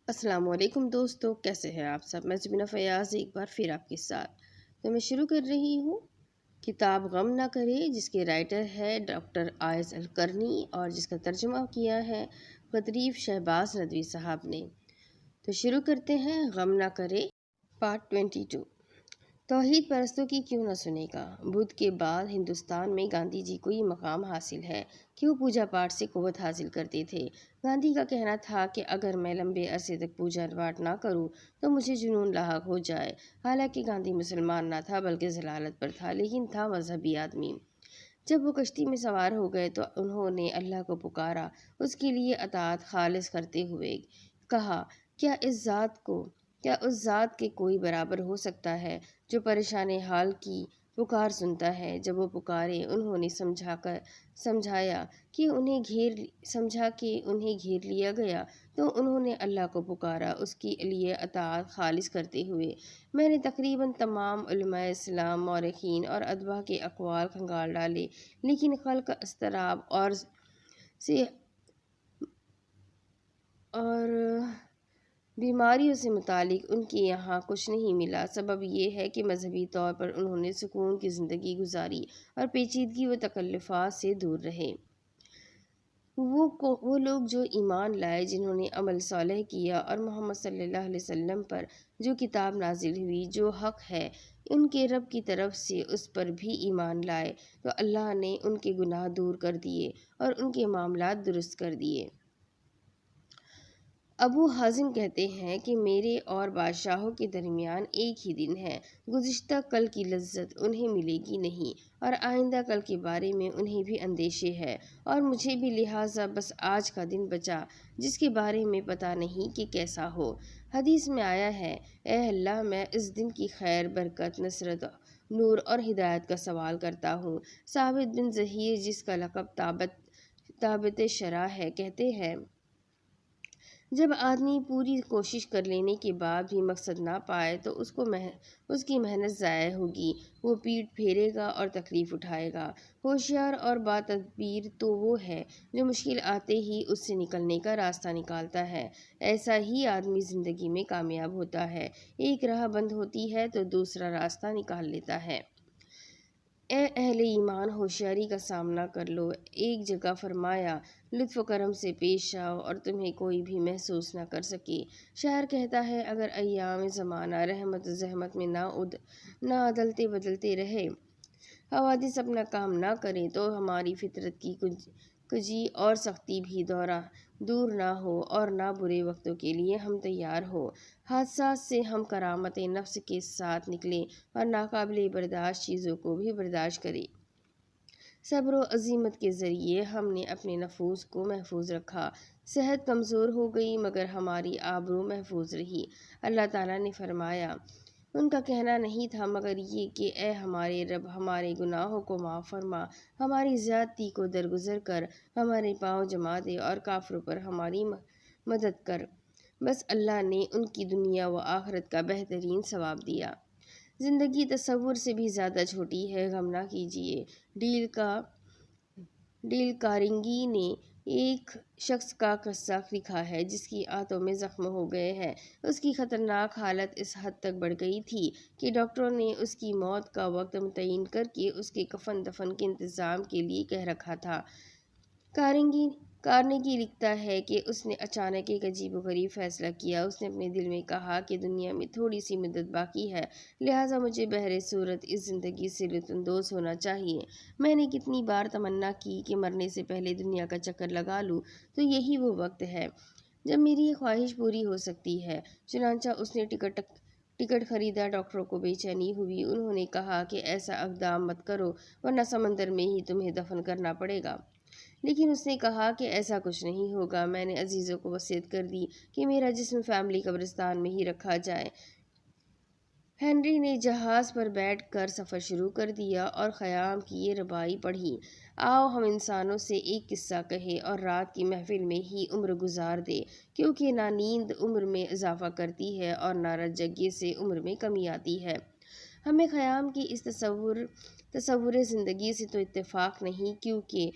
السلام علیکم دوستو، کیسے ہیں آپ سب؟ میں زبینہ فیاض ایک بار پھر آپ کے ساتھ تو میں شروع کر رہی ہوں کتاب غم نہ کرے، جس کے رائٹر ہے ڈاکٹر آئز القرنی اور جس کا ترجمہ کیا ہے قطریف شہباز ندوی صاحب نے۔ تو شروع کرتے ہیں غم نہ کرے پارٹ 22۔ توحید پرستوں کی کیوں نہ سنے گا؟ بدھ کے بعد ہندوستان میں گاندھی جی کو یہ مقام حاصل ہے کہ وہ پوجا پاٹ سے قوت حاصل کرتے تھے۔ گاندھی کا کہنا تھا کہ اگر میں لمبے عرصے تک پوجا پاٹ نہ کروں تو مجھے جنون لاحق ہو جائے۔ حالانکہ گاندھی مسلمان نہ تھا بلکہ ضلالت پر تھا، لیکن تھا مذہبی آدمی۔ جب وہ کشتی میں سوار ہو گئے تو انہوں نے اللہ کو پکارا، اس کے لیے اطاعت خالص کرتے ہوئے کہا، کیا اس ذات کے کوئی برابر ہو سکتا ہے جو پریشان حال کی پکار سنتا ہے؟ جب وہ پکارے، انہوں نے سمجھا کہ انہیں گھیر لیا گیا تو انہوں نے اللہ کو پکارا، اس کے لیے اطاعت خالص کرتے ہوئے۔ میں نے تقریباً تمام علماء اسلام، مورخین اور ادبا کے اقوال کھنگال ڈالے، لیکن خلق اضطراب اور بیماریوں سے متعلق ان کے یہاں کچھ نہیں ملا۔ سبب یہ ہے کہ مذہبی طور پر انہوں نے سکون کی زندگی گزاری اور پیچیدگی و تکلفات سے دور رہے۔ وہ لوگ جو ایمان لائے، جنہوں نے عمل صالح کیا اور محمد صلی اللہ علیہ وسلم پر جو کتاب نازل ہوئی، جو حق ہے ان کے رب کی طرف سے، اس پر بھی ایمان لائے تو اللہ نے ان کے گناہ دور کر دیے اور ان کے معاملات درست کر دیے۔ ابو حازم کہتے ہیں کہ میرے اور بادشاہوں کے درمیان ایک ہی دن ہے، گزشتہ کل کی لذت انہیں ملے گی نہیں اور آئندہ کل کے بارے میں انہیں بھی اندیشے ہے اور مجھے بھی، لہٰذا بس آج کا دن بچا جس کے بارے میں پتہ نہیں کہ کیسا ہو۔ حدیث میں آیا ہے، اے اللہ، میں اس دن کی خیر، برکت، نصرت، نور اور ہدایت کا سوال کرتا ہوں۔ ثابت بن ظہیر، جس کا لقب تابت شرح ہے، کہتے ہیں، جب آدمی پوری کوشش کر لینے کے بعد بھی مقصد نہ پائے تو اس کی محنت ضائع ہوگی، وہ پیٹ پھیرے گا اور تکلیف اٹھائے گا۔ ہوشیار اور باتدبیر تو وہ ہے جو مشکل آتے ہی اس سے نکلنے کا راستہ نکالتا ہے۔ ایسا ہی آدمی زندگی میں کامیاب ہوتا ہے، ایک راہ بند ہوتی ہے تو دوسرا راستہ نکال لیتا ہے۔ اے اہل ایمان، ہوشیاری کا سامنا کر لو۔ ایک جگہ فرمایا، لطف و کرم سے پیش آؤ اور تمہیں کوئی بھی محسوس نہ کر سکے۔ شاعر کہتا ہے، اگر ایام زمانہ رحمت و زحمت میں نہ عدلتے بدلتے رہے، حوادث اپنا کام نہ کریں تو ہماری فطرت کی کجی اور سختی بھی دور نہ ہو اور نہ برے وقتوں کے لیے ہم تیار ہو۔ حادثات سے ہم کرامت نفس کے ساتھ نکلیں اور ناقابل برداشت چیزوں کو بھی برداشت کریں۔ صبر و عزیمت کے ذریعے ہم نے اپنے نفوس کو محفوظ رکھا۔ صحت کمزور ہو گئی مگر ہماری آبرو محفوظ رہی۔ اللہ تعالیٰ نے فرمایا، ان کا کہنا نہیں تھا مگر یہ کہ اے ہمارے رب، ہمارے گناہوں کو معاف فرما، ہماری زیادتی کو درگزر کر، ہمارے پاؤں جما دے اور کافروں پر ہماری مدد کر۔ بس اللہ نے ان کی دنیا و آخرت کا بہترین ثواب دیا۔ زندگی تصور سے بھی زیادہ چھوٹی ہے، غم نہ کیجیے۔ ڈیل کارنیگی نے ایک شخص کا قصہ لکھا ہے جس کی آنتوں میں زخم ہو گئے ہیں۔ اس کی خطرناک حالت اس حد تک بڑھ گئی تھی کہ ڈاکٹروں نے اس کی موت کا وقت متعین کر کے اس کے کفن دفن کے انتظام کے لیے کہہ رکھا تھا۔ کارنیگی لکھتا ہے کہ اس نے اچانک ایک عجیب و غریب فیصلہ کیا۔ اس نے اپنے دل میں کہا کہ دنیا میں تھوڑی سی مدت باقی ہے، لہٰذا مجھے بہر صورت اس زندگی سے لطف اندوز ہونا چاہیے۔ میں نے کتنی بار تمنا کی کہ مرنے سے پہلے دنیا کا چکر لگا لوں، تو یہی وہ وقت ہے جب میری یہ خواہش پوری ہو سکتی ہے۔ چنانچہ اس نے ٹکٹ خریدا۔ ڈاکٹروں کو بے چینی ہوئی۔ انہوں نے کہا کہ ایسا اقدام مت کرو ورنہ سمندر میں ہی تمہیں دفن کرنا پڑے گا۔ لیکن اس نے کہا کہ ایسا کچھ نہیں ہوگا۔ میں نے عزیزوں کو وصیت کر دی کہ میرا جسم فیملی قبرستان میں ہی رکھا جائے۔ ہنری نے جہاز پر بیٹھ کر سفر شروع کر دیا اور خیام کی یہ ربائی پڑھی، آؤ ہم انسانوں سے ایک قصہ کہیں اور رات کی محفل میں ہی عمر گزار دیں، کیونکہ نہ نیند عمر میں اضافہ کرتی ہے اور نہ رت جگنے سے عمر میں کمی آتی ہے۔ ہمیں خیام کی اس تصور زندگی سے تو اتفاق نہیں، کیونکہ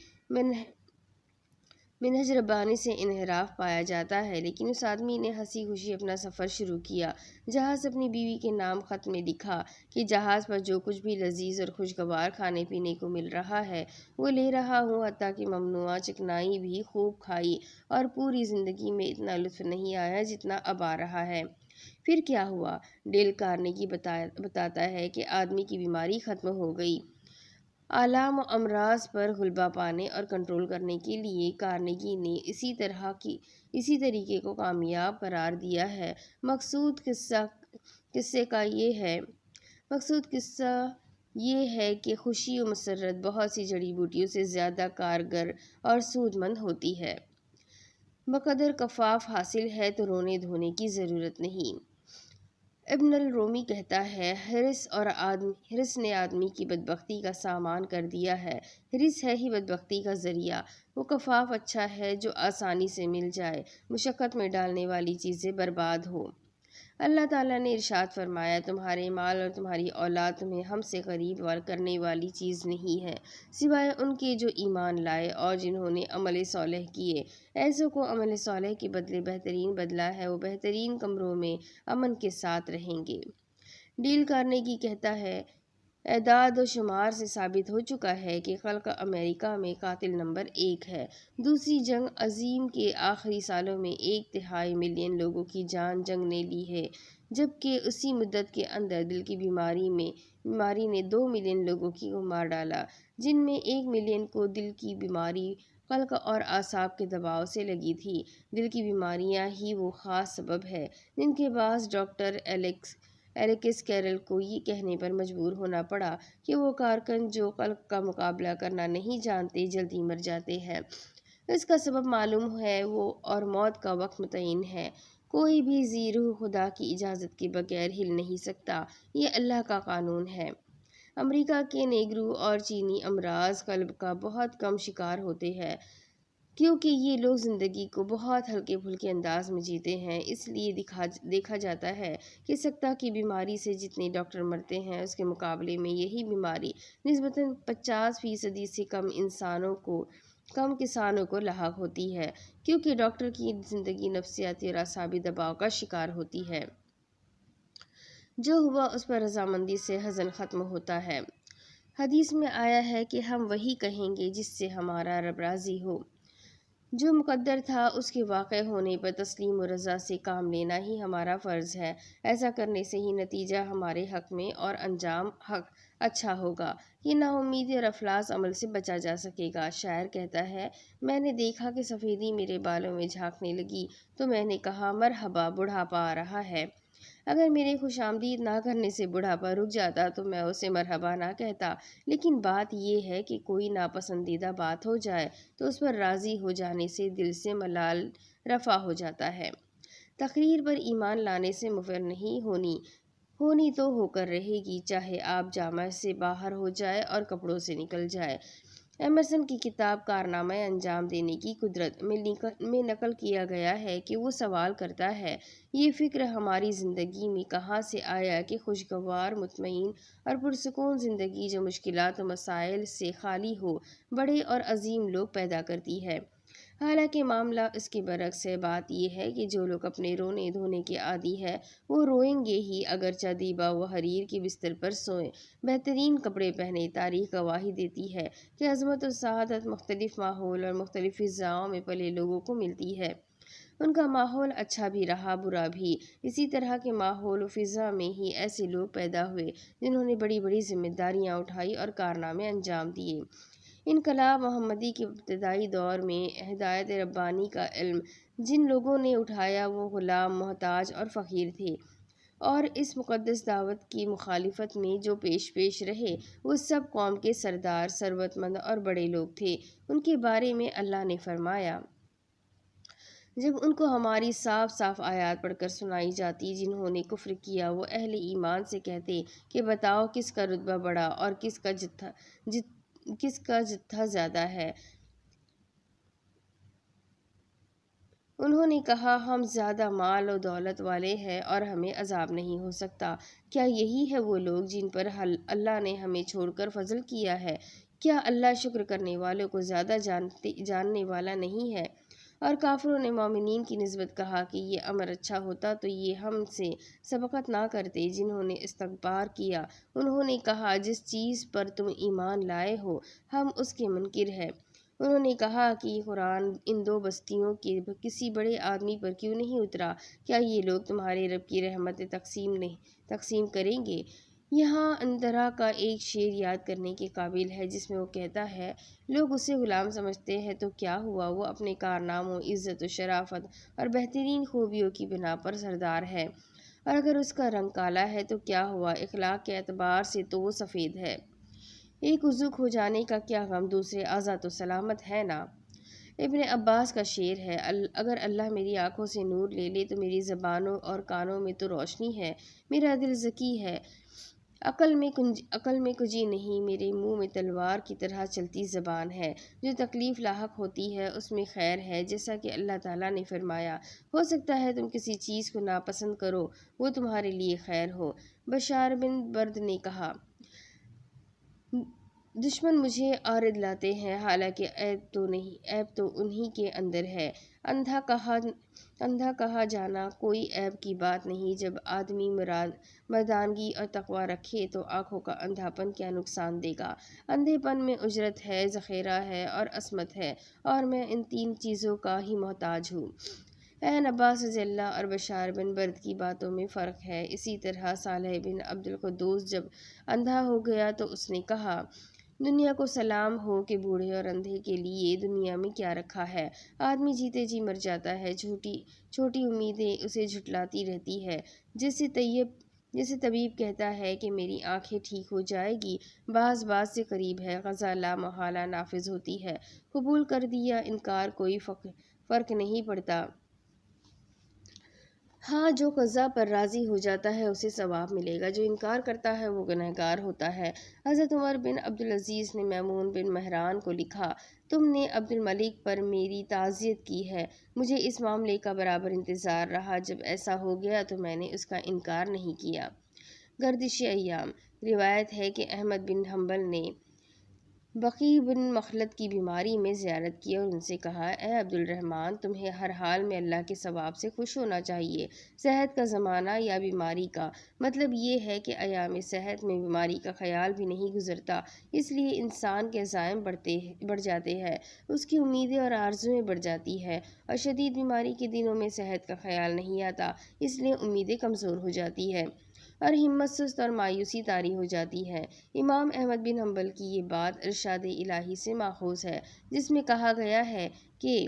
منہج ربانی سے انحراف پایا جاتا ہے، لیکن اس آدمی نے ہنسی خوشی اپنا سفر شروع کیا۔ جہاز اپنی بیوی کے نام خط میں لکھا کہ جہاز پر جو کچھ بھی لذیذ اور خوشگوار کھانے پینے کو مل رہا ہے وہ لے رہا ہوں، حتیٰ کہ ممنوعہ چکنائی بھی خوب کھائی، اور پوری زندگی میں اتنا لطف نہیں آیا جتنا اب آ رہا ہے۔ پھر کیا ہوا؟ ڈیل کارنیگی بتاتا ہے کہ آدمی کی بیماری ختم ہو گئی۔ آلام و امراض پر غلبہ پانے اور کنٹرول کرنے کے لیے کارنیگی نے اسی طریقے کو کامیاب قرار دیا ہے۔ مقصود قصہ یہ ہے کہ خوشی و مسرت بہت سی جڑی بوٹیوں سے زیادہ کارگر اور سود مند ہوتی ہے۔ بقدر کفاف حاصل ہے تو رونے دھونے کی ضرورت نہیں۔ ابن الرومی کہتا ہے، ہرس نے آدمی کی بدبختی کا سامان کر دیا ہے۔ ہرس ہے ہی بدبختی کا ذریعہ۔ وہ کفاف اچھا ہے جو آسانی سے مل جائے، مشقت میں ڈالنے والی چیزیں برباد ہو۔ اللہ تعالیٰ نے ارشاد فرمایا، تمہارے مال اور تمہاری اولاد تمہیں ہم سے قریب کرنے والی چیز نہیں ہے، سوائے ان کے جو ایمان لائے اور جنہوں نے عمل صالح کیے۔ ایسوں کو عمل صالح کے بدلے بہترین بدلہ ہے، وہ بہترین کمروں میں امن کے ساتھ رہیں گے۔ ڈیل کارنیگی کہتا ہے، اعداد و شمار سے ثابت ہو چکا ہے کہ خلق امریکہ میں قاتل نمبر 1 ہے۔ دوسری جنگ عظیم کے آخری سالوں میں 1/3 ملین لوگوں کی جان جنگ نے لی ہے، جبکہ اسی مدت کے اندر دل کی بیماری نے 2 ملین لوگوں کو مار ڈالا، جن میں 1 ملین کو دل کی بیماری قلق اور اعصاب کے دباؤ سے لگی تھی۔ دل کی بیماریاں ہی وہ خاص سبب ہے جن کے باعث ڈاکٹر ایلیکس کیرل کو یہ کہنے پر مجبور ہونا پڑا کہ وہ کارکن جو قلق کا مقابلہ کرنا نہیں جانتے جلدی مر جاتے ہیں۔ اس کا سبب معلوم ہے اور موت کا وقت متعین ہے۔ کوئی بھی ذی روح خدا کی اجازت کے بغیر ہل نہیں سکتا، یہ اللہ کا قانون ہے۔ امریکہ کے نیگرو اور چینی امراض قلب کا بہت کم شکار ہوتے ہیں، کیونکہ یہ لوگ زندگی کو بہت ہلکے پھلکے انداز میں جیتے ہیں۔ اس لیے دیکھا جاتا ہے کہ سکتہ کی بیماری سے جتنے ڈاکٹر مرتے ہیں، اس کے مقابلے میں یہی بیماری نسبتاً 50% سے کم کسانوں کو لاحق ہوتی ہے، کیونکہ ڈاکٹر کی زندگی نفسیاتی اور اعصابی دباؤ کا شکار ہوتی ہے۔ جو ہوا اس پر رضامندی سے حزن ختم ہوتا ہے۔ حدیث میں آیا ہے کہ ہم وہی کہیں گے جس سے ہمارا رب راضی ہو۔ جو مقدر تھا اس کے واقع ہونے پر تسلیم و رضا سے کام لینا ہی ہمارا فرض ہے۔ ایسا کرنے سے ہی نتیجہ ہمارے حق میں اور انجام اچھا ہوگا۔ یہ نا امیدی اور افلاس عمل سے بچا جا سکے گا۔ شاعر کہتا ہے، میں نے دیکھا کہ سفیدی میرے بالوں میں جھانکنے لگی تو میں نے کہا، مرحبا، بڑھاپا آ رہا ہے۔ اگر میرے خوش آمدید نہ کرنے سے بڑھاپا رک جاتا تو میں اسے مرحبا نہ کہتا، لیکن بات یہ ہے کہ کوئی ناپسندیدہ بات ہو جائے تو اس پر راضی ہو جانے سے دل سے ملال رفع ہو جاتا ہے۔ تقریر پر ایمان لانے سے مفر نہیں ہونی تو ہو کر رہے گی، چاہے آپ جامع سے باہر ہو جائے اور کپڑوں سے نکل جائے۔ ایمرسن کی کتاب کارنامہ انجام دینے کی قدرت میں نقل کیا گیا ہے کہ وہ سوال کرتا ہے، یہ فکر ہماری زندگی میں کہاں سے آیا کہ خوشگوار، مطمئن اور پرسکون زندگی جو مشکلات و مسائل سے خالی ہو، بڑے اور عظیم لوگ پیدا کرتی ہے۔ حالانکہ معاملہ اس کے برعکس ہے۔ بات یہ ہے کہ جو لوگ اپنے رونے دھونے کے عادی ہیں وہ روئیں گے ہی، اگرچہ دیبا و حریر کے بستر پر سوئیں، بہترین کپڑے پہنے۔ تاریخ گواہی دیتی ہے کہ عظمت و سعادت مختلف ماحول اور مختلف فضاؤں میں پلے لوگوں کو ملتی ہے۔ ان کا ماحول اچھا بھی رہا، برا بھی۔ اسی طرح کے ماحول و فضا میں ہی ایسے لوگ پیدا ہوئے جنہوں نے بڑی بڑی ذمہ داریاں اٹھائی اور کارنامے انجام دیے۔ انقلاب محمدی کے ابتدائی دور میں ہدایت ربانی کا علم جن لوگوں نے اٹھایا وہ غلام، محتاج اور فقیر تھے، اور اس مقدس دعوت کی مخالفت میں جو پیش رہے وہ سب قوم کے سردار، ثروت مند اور بڑے لوگ تھے۔ ان کے بارے میں اللہ نے فرمایا، جب ان کو ہماری صاف صاف آیات پڑھ کر سنائی جاتی، جنہوں نے کفر کیا وہ اہل ایمان سے کہتے کہ بتاؤ کس کا رتبہ بڑا اور کس کا جتھا زیادہ ہے۔ انہوں نے کہا، ہم زیادہ مال و دولت والے ہیں اور ہمیں عذاب نہیں ہو سکتا۔ کیا یہی ہے وہ لوگ جن پر اللہ نے ہمیں چھوڑ کر فضل کیا ہے؟ کیا اللہ شکر کرنے والوں کو زیادہ جاننے والا نہیں ہے؟ اور کافروں نے مومنین کی نسبت کہا کہ یہ امر اچھا ہوتا تو یہ ہم سے سبقت نہ کرتے۔ جنہوں نے استکبار کیا انہوں نے کہا جس چیز پر تم ایمان لائے ہو ہم اس کے منکر ہیں۔ انہوں نے کہا کہ یہ قرآن ان دو بستیوں کے کسی بڑے آدمی پر کیوں نہیں اترا؟ کیا یہ لوگ تمہارے رب کی رحمتیں تقسیم کریں گے؟ یہاں اندرا کا ایک شعر یاد کرنے کے قابل ہے جس میں وہ کہتا ہے، لوگ اسے غلام سمجھتے ہیں تو کیا ہوا، وہ اپنے کارناموں، عزت و شرافت اور بہترین خوبیوں کی بنا پر سردار ہے، اور اگر اس کا رنگ کالا ہے تو کیا ہوا، اخلاق کے اعتبار سے تو وہ سفید ہے۔ ایک عضو کھو جانے کا کیا غم، دوسرے آزاد و سلامت ہے نا۔ ابن عباس کا شعر ہے، اگر اللہ میری آنکھوں سے نور لے لے تو میری زبانوں اور کانوں میں تو روشنی ہے، میرا دل ذکی ہے، عقل میں کجی نہیں، میرے منہ میں تلوار کی طرح چلتی زبان ہے، جو تکلیف لاحق ہوتی ہے اس میں خیر ہے، جیسا کہ اللہ تعالیٰ نے فرمایا، ہو سکتا ہے تم کسی چیز کو ناپسند کرو وہ تمہارے لیے خیر ہو۔ بشار بن برد نے کہا، دشمن مجھے عارض لاتے ہیں حالانکہ عیب تو انہی کے اندر ہے۔ اندھا کہا جانا کوئی عیب کی بات نہیں، جب آدمی مردانگی اور تقوی رکھے تو آنکھوں کا اندھا پن کیا نقصان دے گا۔ اندھے پن میں اجرت ہے، ذخیرہ ہے اور عصمت ہے، اور میں ان تین چیزوں کا ہی محتاج ہوں۔ عین عباس رضی اللہ اور بشار بن برد کی باتوں میں فرق ہے۔ اسی طرح صالح بن عبد القدوس جب اندھا ہو گیا تو اس نے کہا، دنیا کو سلام ہو کہ بوڑھے اور اندھے کے لیے دنیا میں کیا رکھا ہے، آدمی جیتے جی مر جاتا ہے، چھوٹی امیدیں اسے جھٹلاتی رہتی ہے، جیسے طبیب کہتا ہے کہ میری آنکھیں ٹھیک ہو جائے گی، بعض سے قریب ہے، قضا لا محالہ نافذ ہوتی ہے، قبول کر دیا انکار کوئی فرق نہیں پڑتا۔ ہاں، جو قضا پر راضی ہو جاتا ہے اسے ثواب ملے گا، جو انکار کرتا ہے وہ گنہگار ہوتا ہے۔ حضرت عمر بن عبدالعزیز نے میمون بن مہران کو لکھا، تم نے عبد الملک پر میری تعزیت کی ہے، مجھے اس معاملے کا برابر انتظار رہا، جب ایسا ہو گیا تو میں نے اس کا انکار نہیں کیا۔ گردش ایام، روایت ہے کہ احمد بن حنبل نے بقیع بن مخلد کی بیماری میں زیارت کی اور ان سے کہا، اے عبد الرحمن، تمہیں ہر حال میں اللہ کے ثواب سے خوش ہونا چاہیے، صحت کا زمانہ یا بیماری کا، مطلب یہ ہے کہ ایام صحت میں بیماری کا خیال بھی نہیں گزرتا، اس لیے انسان کے عزائم بڑھ جاتے ہیں، اس کی امیدیں اور آرزوئیں بڑھ جاتی ہیں، اور شدید بیماری کے دنوں میں صحت کا خیال نہیں آتا، اس لیے امیدیں کمزور ہو جاتی ہیں اور ہمت سست اور مایوسی طاری ہو جاتی ہے۔ امام احمد بن حنبل کی یہ بات ارشاد الہی سے ماخوذ ہے، جس میں کہا گیا ہے کہ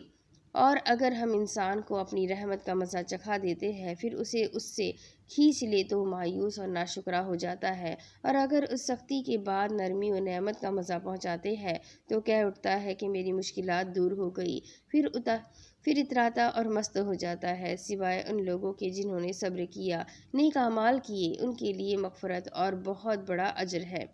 اور اگر ہم انسان کو اپنی رحمت کا مزہ چکھا دیتے ہیں پھر اسے اس سے کھینچ لے تو وہ مایوس اور ناشکرا ہو جاتا ہے، اور اگر اس سختی کے بعد نرمی و نعمت کا مزہ پہنچاتے ہیں تو کہہ اٹھتا ہے کہ میری مشکلات دور ہو گئی، پھر اتراتا اور مست ہو جاتا ہے، سوائے ان لوگوں کے جنہوں نے صبر کیا، نیک اعمال کیے، ان کے لیے مغفرت اور بہت بڑا اجر ہے۔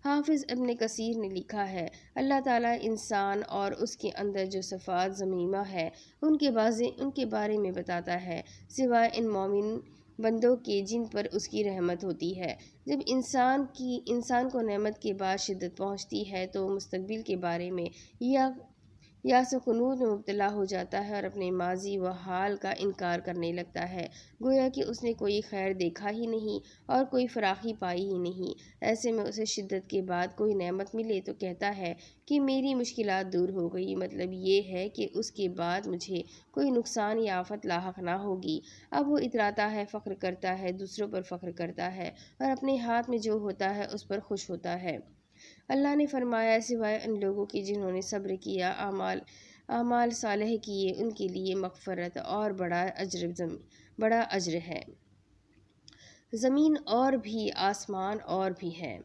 حافظ ابن کثیر نے لکھا ہے، اللہ تعالیٰ انسان اور اس کے اندر جو صفات ذمیمہ ہے ان کے بارے میں بتاتا ہے، سوائے ان مومن بندوں کے جن پر اس کی رحمت ہوتی ہے۔ جب انسان کو نعمت کے بعد شدت پہنچتی ہے تو وہ مستقبل کے بارے میں یاس و قنوط میں مبتلا ہو جاتا ہے اور اپنے ماضی و حال کا انکار کرنے لگتا ہے، گویا کہ اس نے کوئی خیر دیکھا ہی نہیں اور کوئی فراخی پائی ہی نہیں۔ ایسے میں اسے شدت کے بعد کوئی نعمت ملے تو کہتا ہے کہ میری مشکلات دور ہو گئی، مطلب یہ ہے کہ اس کے بعد مجھے کوئی نقصان یا آفت لاحق نہ ہوگی۔ اب وہ اتراتا ہے، فخر کرتا ہے، دوسروں پر فخر کرتا ہے اور اپنے ہاتھ میں جو ہوتا ہے اس پر خوش ہوتا ہے۔ اللہ نے فرمایا، سوائے ان لوگوں کے جنہوں نے صبر کیا، اعمال صالح کیے، ان کے لیے مغفرت اور بڑا اجر ہے۔ زمین اور بھی آسمان اور بھی ہے۔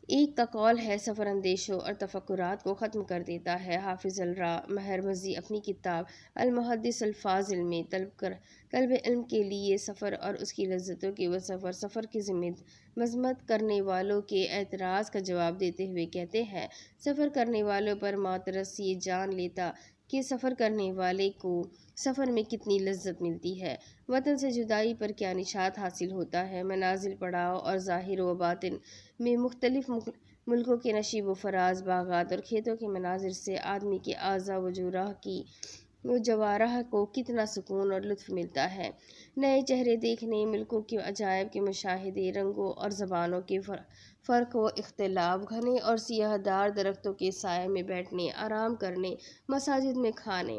ایک کا قول ہے، سفر اندیشوں اور تفکرات کو ختم کر دیتا ہے۔ حافظ الرا مہرمزی اپنی کتاب المحدث الفاضل میں طلب علم کے لیے سفر اور اس کی لذتوں کے سفر کی مذمت کرنے والوں کے اعتراض کا جواب دیتے ہوئے کہتے ہیں، سفر کرنے والوں پر معترض یہ جان لیتا کہ سفر کرنے والے کو سفر میں کتنی لذت ملتی ہے، وطن سے جدائی پر کیا نشاط حاصل ہوتا ہے، منازل، پڑاؤ اور ظاہر و باطن میں ملکوں کے نشیب و فراز باغات اور کھیتوں کے مناظر سے آدمی کے اعضاء و جوارح کو کتنا سکون اور لطف ملتا ہے۔ نئے چہرے دیکھنے، ملکوں کے عجائب کے مشاہدے، رنگوں اور زبانوں کے فرق و اختلاف، گھنے اور سیاہ دار درختوں کے سائے میں بیٹھنے، آرام کرنے، مساجد میں کھانے،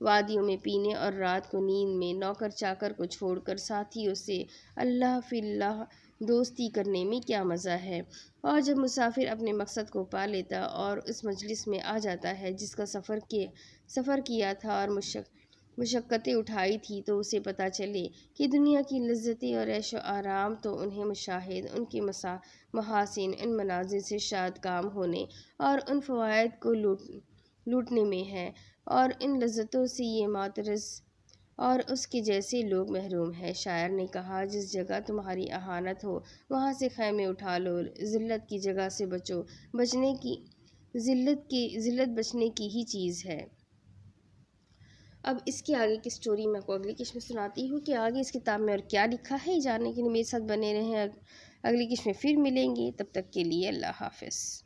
وادیوں میں پینے اور رات کو نیند میں نوکر چاکر کو چھوڑ کر ساتھیوں سے اللہ فی اللہ دوستی کرنے میں کیا مزہ ہے۔ اور جب مسافر اپنے مقصد کو پا لیتا اور اس مجلس میں آ جاتا ہے جس کا سفر کیا تھا اور مشقتیں اٹھائی تھی، تو اسے پتہ چلے کہ دنیا کی لذتیں اور عیش و آرام تو انہیں مشاہد، ان کے محاسن، ان مناظر سے شاد کام ہونے اور ان فوائد کو لوٹنے میں ہے، اور ان لذتوں سے یہ معترض اور اس کے جیسے لوگ محروم ہیں۔ شاعر نے کہا، جس جگہ تمہاری اہانت ہو وہاں سے خیمے اٹھا لو، ذلت کی جگہ سے بچو، ذلت بچنے کی ہی چیز ہے۔ اب اس کے آگے کی سٹوری میں آپ کو اگلی قسط میں سناتی ہوں کہ آگے اس کتاب میں اور کیا لکھا ہے۔ جاننے کے لیے میرے ساتھ بنے رہیں، اگلی قسط میں پھر ملیں گے، تب تک کے لیے اللہ حافظ۔